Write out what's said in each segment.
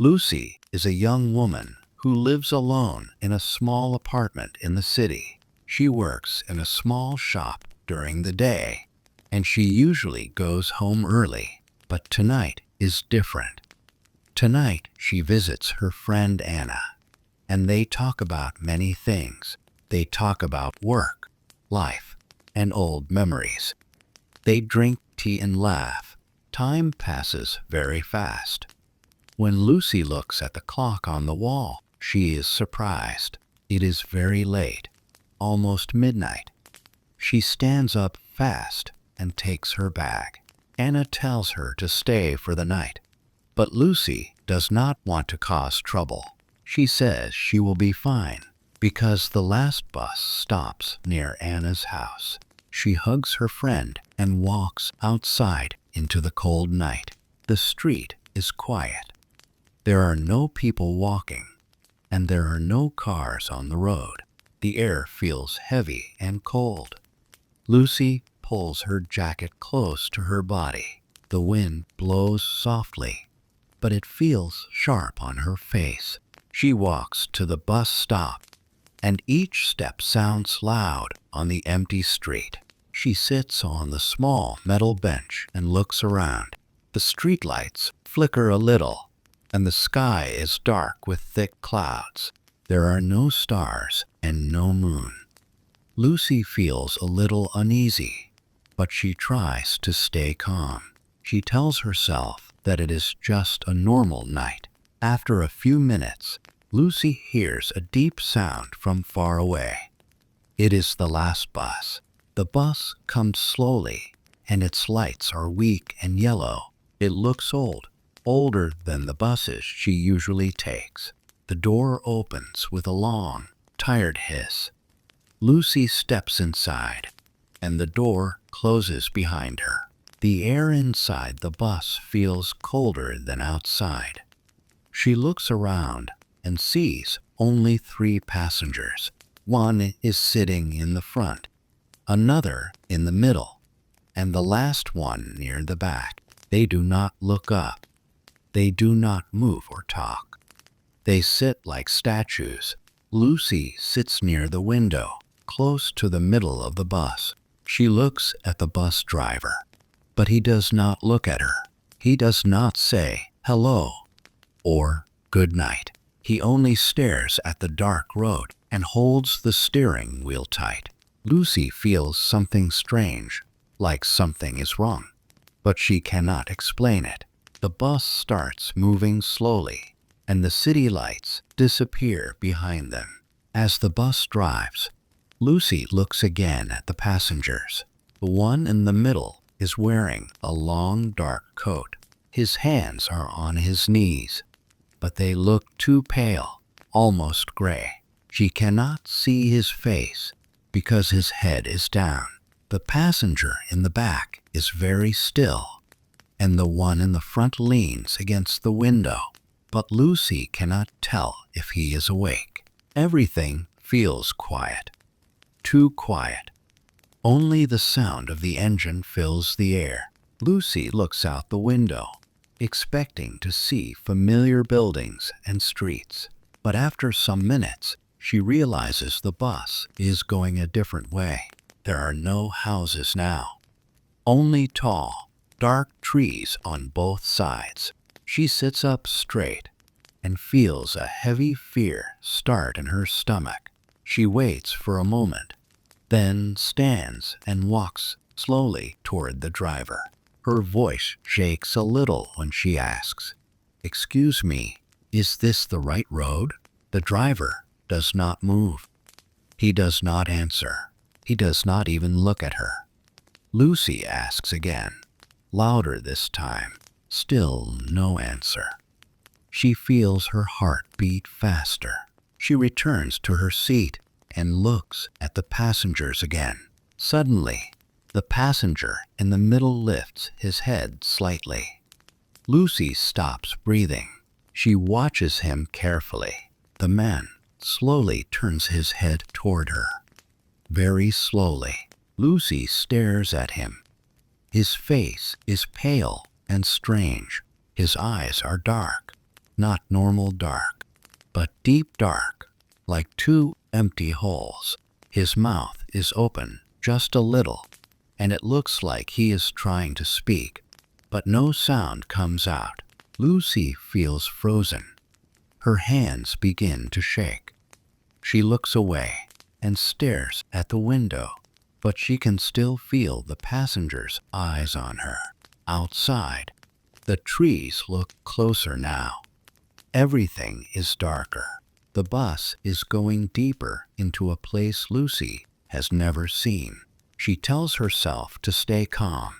Lucy is a young woman who lives alone in a small apartment in the city. She works in a small shop during the day, and she usually goes home early. But tonight is different. Tonight she visits her friend Anna, and they talk about many things. They talk about work, life, and old memories. They drink tea and laugh. Time passes very fast. When Lucy looks at the clock on the wall, she is surprised. It is very late, almost midnight. She stands up fast and takes her bag. Anna tells her to stay for the night, but Lucy does not want to cause trouble. She says she will be fine because the last bus stops near Anna's house. She hugs her friend and walks outside into the cold night. The street is quiet. There are no people walking, and there are no cars on the road. The air feels heavy and cold. Lucy pulls her jacket close to her body. The wind blows softly, but it feels sharp on her face. She walks to the bus stop, and each step sounds loud on the empty street. She sits on the small metal bench and looks around. The streetlights flicker a little, and the sky is dark with thick clouds. There are no stars and no moon. Lucy feels a little uneasy, but she tries to stay calm. She tells herself that it is just a normal night. After a few minutes, Lucy hears a deep sound from far away. It is the last bus. The bus comes slowly, and its lights are weak and yellow. It looks old, older than the buses she usually takes. The door opens with a long, tired hiss. Lucy steps inside, and the door closes behind her. The air inside the bus feels colder than outside. She looks around and sees only 3 passengers. One is sitting in the front, another in the middle, and the last one near the back. They do not look up. They do not move or talk. They sit like statues. Lucy sits near the window, close to the middle of the bus. She looks at the bus driver, but he does not look at her. He does not say hello or good night. He only stares at the dark road and holds the steering wheel tight. Lucy feels something strange, like something is wrong, but she cannot explain it. The bus starts moving slowly, and the city lights disappear behind them. As the bus drives, Lucy looks again at the passengers. The one in the middle is wearing a long dark coat. His hands are on his knees, but they look too pale, almost gray. She cannot see his face because his head is down. The passenger in the back is very still, and the one in the front leans against the window, but Lucy cannot tell if he is awake. Everything feels quiet. Too quiet. Only the sound of the engine fills the air. Lucy looks out the window, expecting to see familiar buildings and streets. But after some minutes, she realizes the bus is going a different way. There are no houses now, only tall, dark trees on both sides. She sits up straight and feels a heavy fear start in her stomach. She waits for a moment, then stands and walks slowly toward the driver. Her voice shakes a little when she asks, "Excuse me, is this the right road?" The driver does not move. He does not answer. He does not even look at her. Lucy asks again, louder this time. Still no answer. She feels her heart beat faster. She returns to her seat and looks at the passengers again. Suddenly, the passenger in the middle lifts his head slightly. Lucy stops breathing. She watches him carefully. The man slowly turns his head toward her. Very slowly, Lucy stares at him. His face is pale and strange. His eyes are dark. not normal dark, but deep dark, like two empty holes. His mouth is open just a little, and it looks like he is trying to speak, but no sound comes out. Lucy feels frozen. Her hands begin to shake. She looks away and stares at the window, but she can still feel the passengers' eyes on her. Outside, the trees look closer now. Everything is darker. The bus is going deeper into a place Lucy has never seen. She tells herself to stay calm,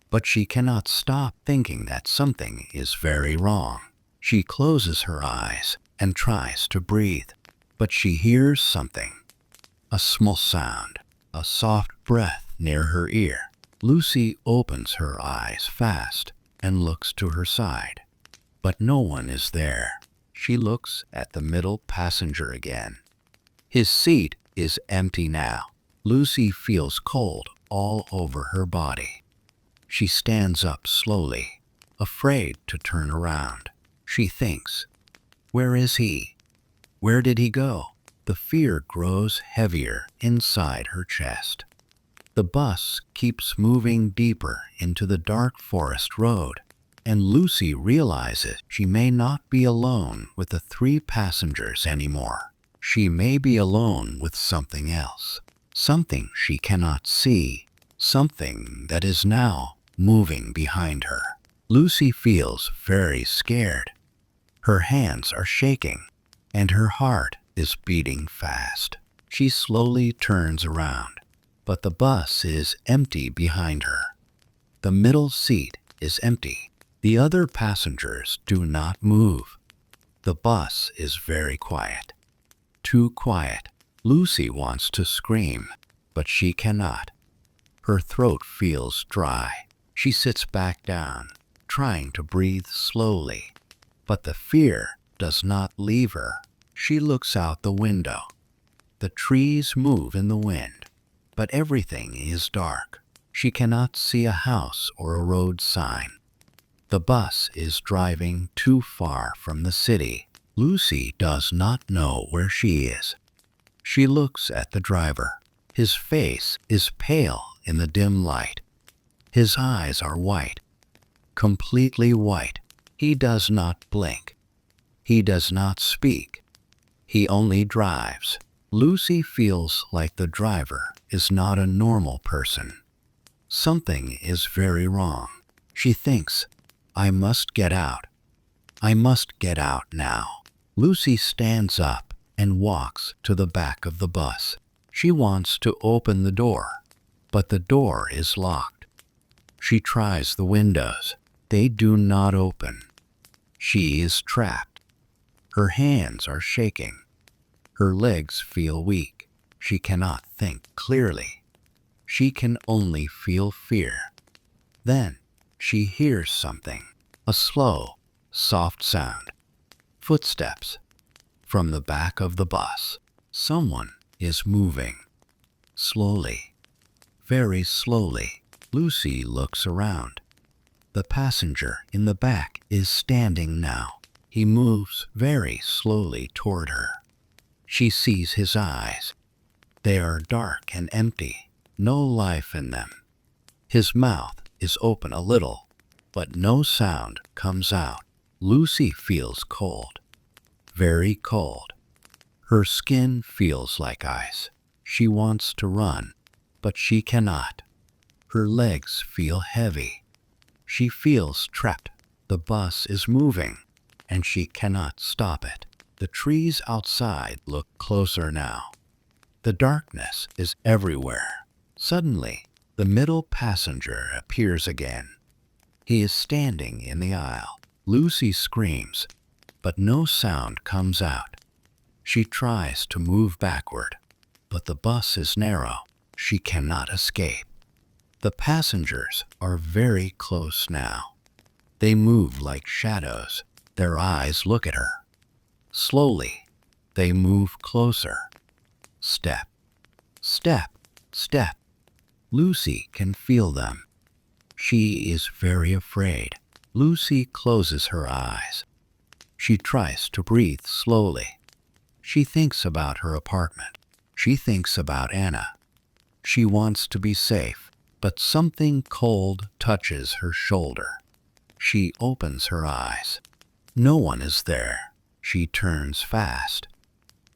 but she cannot stop thinking that something is very wrong. She closes her eyes and tries to breathe, but she hears something. A small sound, a soft breath near her ear. Lucy opens her eyes fast and looks to her side, but no one is there. She looks at the middle passenger again. His seat is empty now. Lucy feels cold all over her body. She stands up slowly, afraid to turn around. She thinks, where is he? Where did he go? The fear grows heavier inside her chest. The bus keeps moving deeper into the dark forest road, and Lucy realizes she may not be alone with the 3 passengers anymore. She may be alone with something else, something she cannot see, something that is now moving behind her. Lucy feels very scared. Her hands are shaking, and her heart is beating fast. She slowly turns around, but the bus is empty behind her. The middle seat is empty. The other passengers do not move. The bus is very quiet. Too quiet. Lucy wants to scream, but she cannot. Her throat feels dry. She sits back down, trying to breathe slowly, but the fear does not leave her. She looks out the window. The trees move in the wind, but everything is dark. She cannot see a house or a road sign. The bus is driving too far from the city. Lucy does not know where she is. She looks at the driver. His face is pale in the dim light. His eyes are white, completely white. He does not blink. He does not speak. He only drives. Lucy feels like the driver is not a normal person. Something is very wrong. She thinks, I must get out. I must get out now. Lucy stands up and walks to the back of the bus. She wants to open the door, but the door is locked. She tries the windows. They do not open. She is trapped. Her hands are shaking. Her legs feel weak. She cannot think clearly. She can only feel fear. Then she hears something, a slow, soft sound. Footsteps. From the back of the bus, someone is moving. Slowly, very slowly. Lucy looks around. The passenger in the back is standing now. He moves very slowly toward her. She sees his eyes. They are dark and empty, no life in them. His mouth is open a little, but no sound comes out. Lucy feels cold, very cold. Her skin feels like ice. She wants to run, but she cannot. Her legs feel heavy. She feels trapped. The bus is moving, and she cannot stop it. The trees outside look closer now. The darkness is everywhere. Suddenly, the middle passenger appears again. He is standing in the aisle. Lucy screams, but no sound comes out. She tries to move backward, but the bus is narrow. She cannot escape. The passengers are very close now. They move like shadows. Their eyes look at her. Slowly, they move closer. Step, step, step. Lucy can feel them. She is very afraid. Lucy closes her eyes. She tries to breathe slowly. She thinks about her apartment. She thinks about Anna. She wants to be safe, but something cold touches her shoulder. She opens her eyes. No one is there. She turns fast.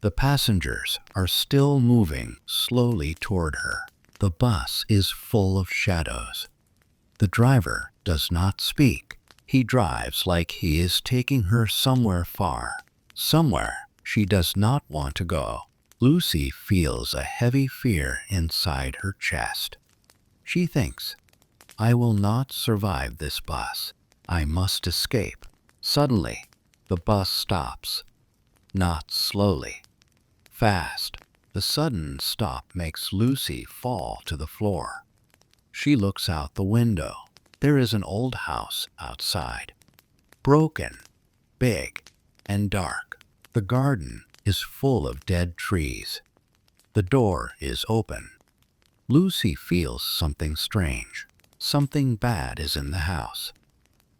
The passengers are still moving slowly toward her. The bus is full of shadows. The driver does not speak. He drives like he is taking her somewhere far, somewhere she does not want to go. Lucy feels a heavy fear inside her chest. She thinks, I will not survive this bus. I must escape. Suddenly, the bus stops. Not slowly. Fast. The sudden stop makes Lucy fall to the floor. She looks out the window. There is an old house outside. Broken, big, and dark. The garden is full of dead trees. The door is open. Lucy feels something strange. Something bad is in the house.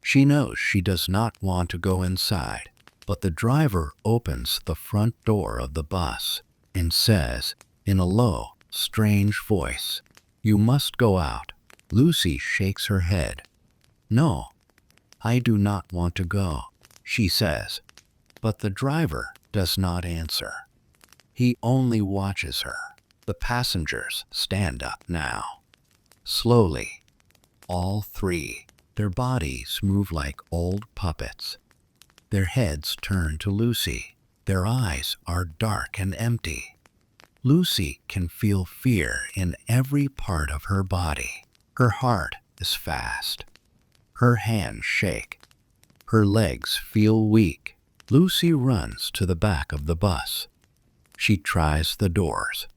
She knows she does not want to go inside, but the driver opens the front door of the bus and says, in a low, strange voice, You must go out. Lucy shakes her head. No, I do not want to go, she says. But the driver does not answer. He only watches her. The passengers stand up now. Slowly, all three. Their bodies move like old puppets. Their heads turn to Lucy. Their eyes are dark and empty. Lucy can feel fear in every part of her body. Her heart is fast. Her hands shake. Her legs feel weak. Lucy runs to the back of the bus. She tries the doors.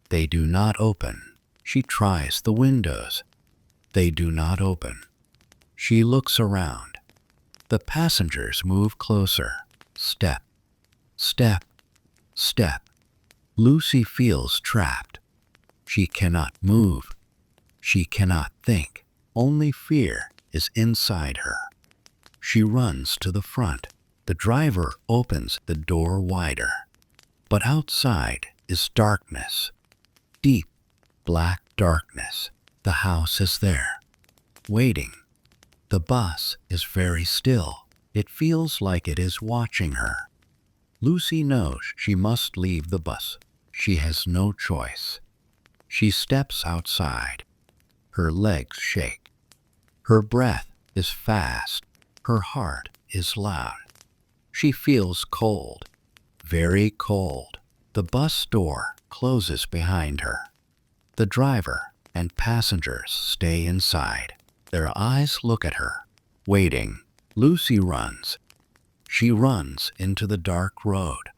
They do not open. She tries the windows. They do not open. She looks around. The passengers move closer. Step, step, step. Lucy feels trapped. She cannot move. She cannot think. Only fear is inside her. She runs to the front. The driver opens the door wider. But outside is darkness. Deep, black darkness. The house is there, waiting. The bus is very still. It feels like it is watching her. Lucy knows she must leave the bus. She has no choice. She steps outside. Her legs shake. Her breath is fast. Her heart is loud. She feels cold, very cold. The bus door closes behind her. The driver and passengers stay inside. Their eyes look at her, waiting. Lucy runs. She runs into the dark road.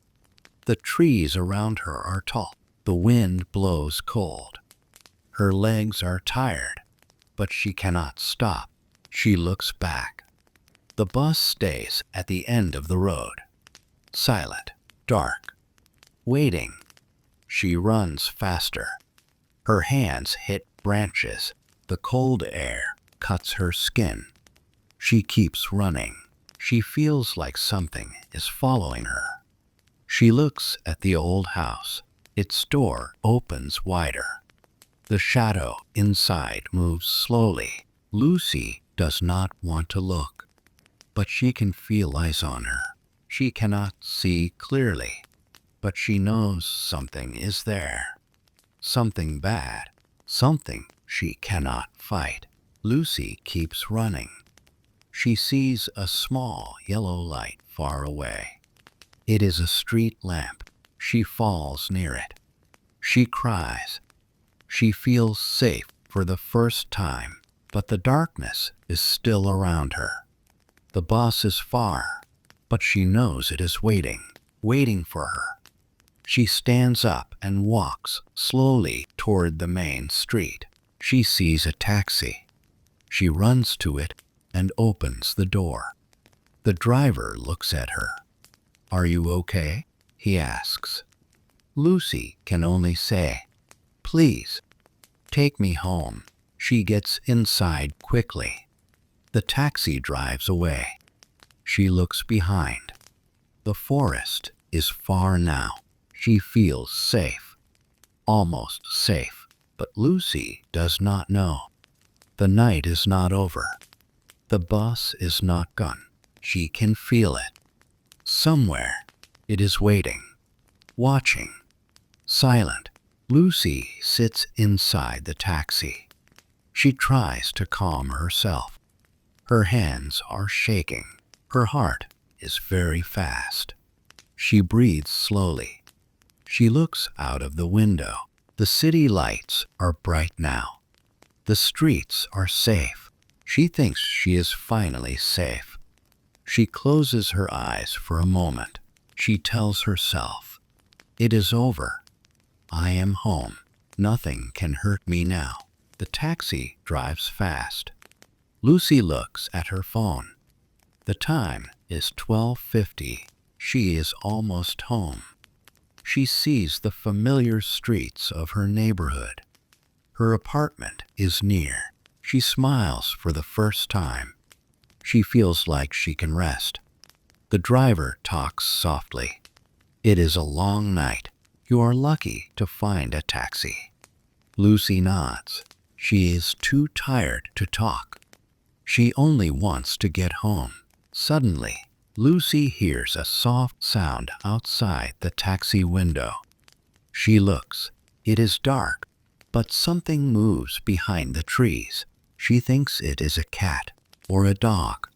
The trees around her are tall. The wind blows cold. Her legs are tired, but she cannot stop. She looks back. The bus stays at the end of the road. Silent, dark, waiting. She runs faster. Her hands hit branches. The cold air cuts her skin. She keeps running. She feels like something is following her. She looks at the old house. Its door opens wider. The shadow inside moves slowly. Lucy does not want to look, but she can feel eyes on her. She cannot see clearly, but she knows something is there. Something bad. Something she cannot fight. Lucy keeps running. She sees a small yellow light far away. It is a street lamp. She falls near it. She cries. She feels safe for the first time, but the darkness is still around her. The bus is far, but she knows it is waiting for her. She stands up and walks slowly toward the main street. She sees a taxi. She runs to it and opens the door. The driver looks at her. Are you okay? He asks. Lucy can only say, Please, take me home. She gets inside quickly. The taxi drives away. She looks behind. The forest is far now. She feels safe, almost safe, but Lucy does not know. The night is not over. The bus is not gone. She can feel it. Somewhere it is waiting, watching, silent. Lucy sits inside the taxi. She tries to calm herself. Her hands are shaking. Her heart is very fast. She breathes slowly. She looks out of the window. The city lights are bright now. The streets are safe. She thinks she is finally safe. She closes her eyes for a moment. She tells herself, "It is over. I am home. Nothing can hurt me now." The taxi drives fast. Lucy looks at her phone. The time is 12:50. She is almost home. She sees the familiar streets of her neighborhood. Her apartment is near. She smiles for the first time. She feels like she can rest. The driver talks softly. "It is a long night. You are lucky to find a taxi." Lucy nods. She is too tired to talk. She only wants to get home. Suddenly, Lucy hears a soft sound outside the taxi window. She looks. It is dark, but something moves behind the trees. She thinks it is a cat or a dog.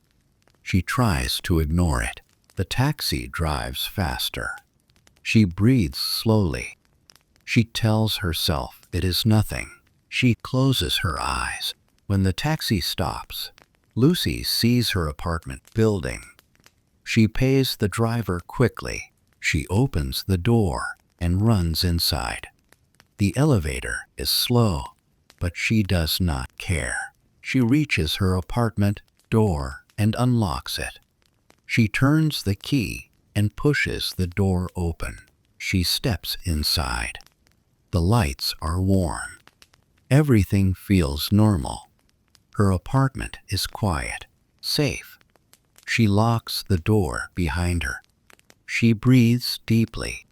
She tries to ignore it. The taxi drives faster. She breathes slowly. She tells herself it is nothing. She closes her eyes. When the taxi stops, Lucy sees her apartment building. She pays the driver quickly. She opens the door and runs inside. The elevator is slow, but she does not care. She reaches her apartment door and unlocks it. She turns the key and pushes the door open. She steps inside. The lights are warm. Everything feels normal. Her apartment is quiet, safe. She locks the door behind her. She breathes deeply.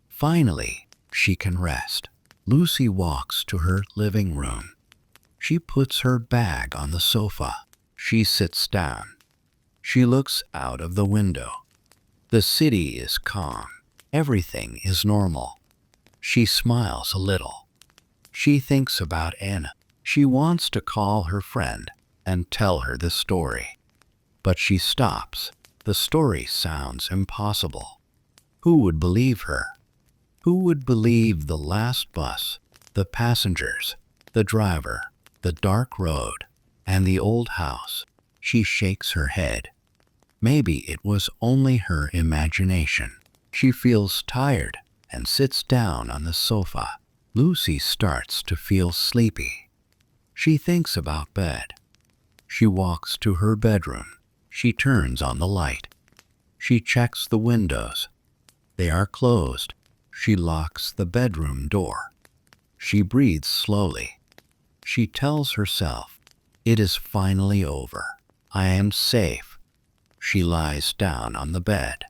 Finally, she can rest. Lucy walks to her living room. She puts her bag on the sofa. She sits down. She looks out of the window. The city is calm. Everything is normal. She smiles a little. She thinks about Anna. She wants to call her friend and tell her the story. But she stops. The story sounds impossible. Who would believe her? Who would believe the last bus, the passengers, the driver, the dark road, and the old house? She shakes her head. Maybe it was only her imagination. She feels tired and sits down on the sofa. Lucy starts to feel sleepy. She thinks about bed. She walks to her bedroom. She turns on the light. She checks the windows. They are closed. She locks the bedroom door. She breathes slowly. She tells herself, "It is finally over. I am safe." She lies down on the bed.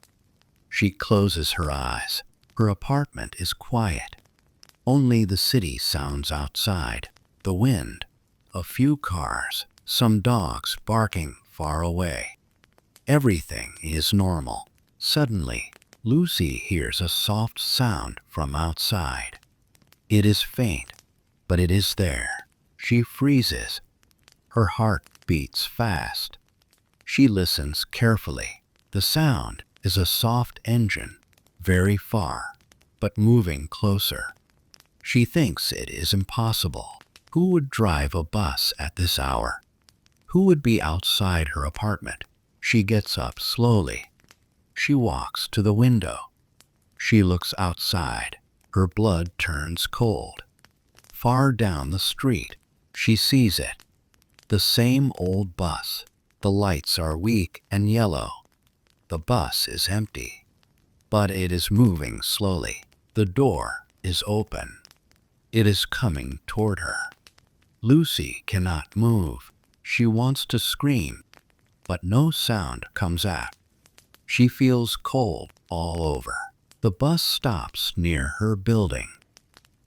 She closes her eyes. Her apartment is quiet. Only the city sounds outside. The wind, a few cars, some dogs barking far away. Everything is normal. Suddenly, Lucy hears a soft sound from outside. It is faint, but it is there. She freezes. Her heart beats fast. She listens carefully. The sound is a soft engine, very far, but moving closer. She thinks it is impossible. Who would drive a bus at this hour? Who would be outside her apartment? She gets up slowly. She walks to the window. She looks outside. Her blood turns cold. Far down the street, she sees it. The same old bus. The lights are weak and yellow. The bus is empty, but it is moving slowly. The door is open. It is coming toward her. Lucy cannot move. She wants to scream, but no sound comes out. She feels cold all over. The bus stops near her building.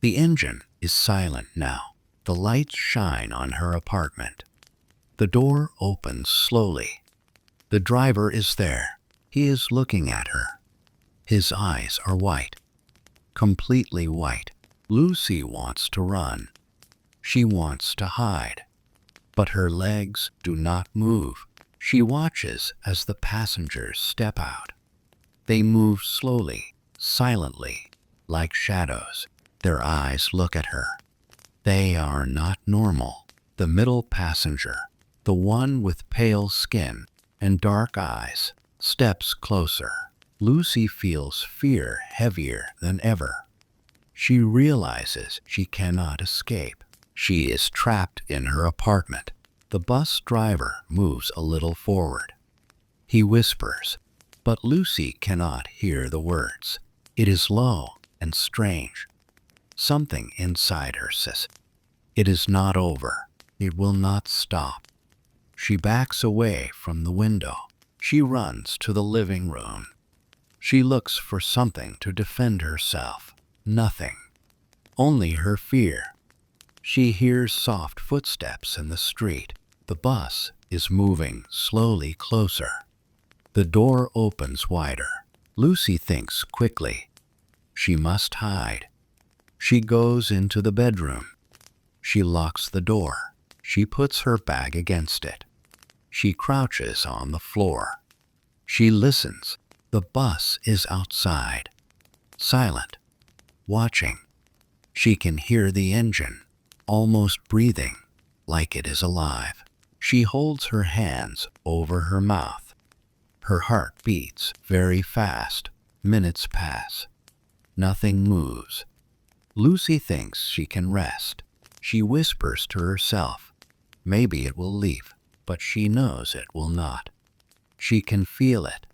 The engine is silent now. The lights shine on her apartment. The door opens slowly. The driver is there. He is looking at her. His eyes are white, completely white. Lucy wants to run. She wants to hide, but her legs do not move. She watches as the passengers step out. They move slowly, silently, like shadows. Their eyes look at her. They are not normal. The middle passenger, the one with pale skin and dark eyes, steps closer. Lucy feels fear heavier than ever. She realizes she cannot escape. She is trapped in her apartment. The bus driver moves a little forward. He whispers, but Lucy cannot hear the words. It is low and strange. Something inside her says, "It is not over. It will not stop." She backs away from the window. She runs to the living room. She looks for something to defend herself. Nothing. Only her fear. She hears soft footsteps in the street. The bus is moving slowly closer. The door opens wider. Lucy thinks quickly. She must hide. She goes into the bedroom. She locks the door. She puts her bag against it. She crouches on the floor. She listens. The bus is outside, silent, watching. She can hear the engine, almost breathing, like it is alive. She holds her hands over her mouth. Her heart beats very fast. Minutes pass. Nothing moves. Lucy thinks she can rest. She whispers to herself, maybe it will leave, but she knows it will not. She can feel it.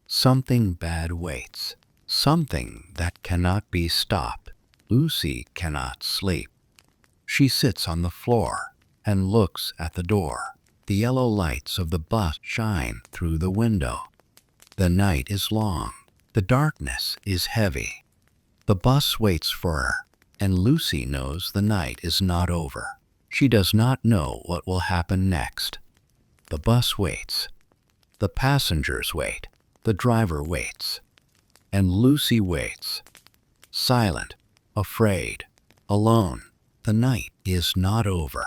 Something bad waits. Something that cannot be stopped. Lucy cannot sleep. She sits on the floor and looks at the door. The yellow lights of the bus shine through the window. The night is long. The darkness is heavy. The bus waits for her, and Lucy knows the night is not over. She does not know what will happen next. The bus waits. The passengers wait. The driver waits. And Lucy waits. Silent, afraid, alone. The night is not over.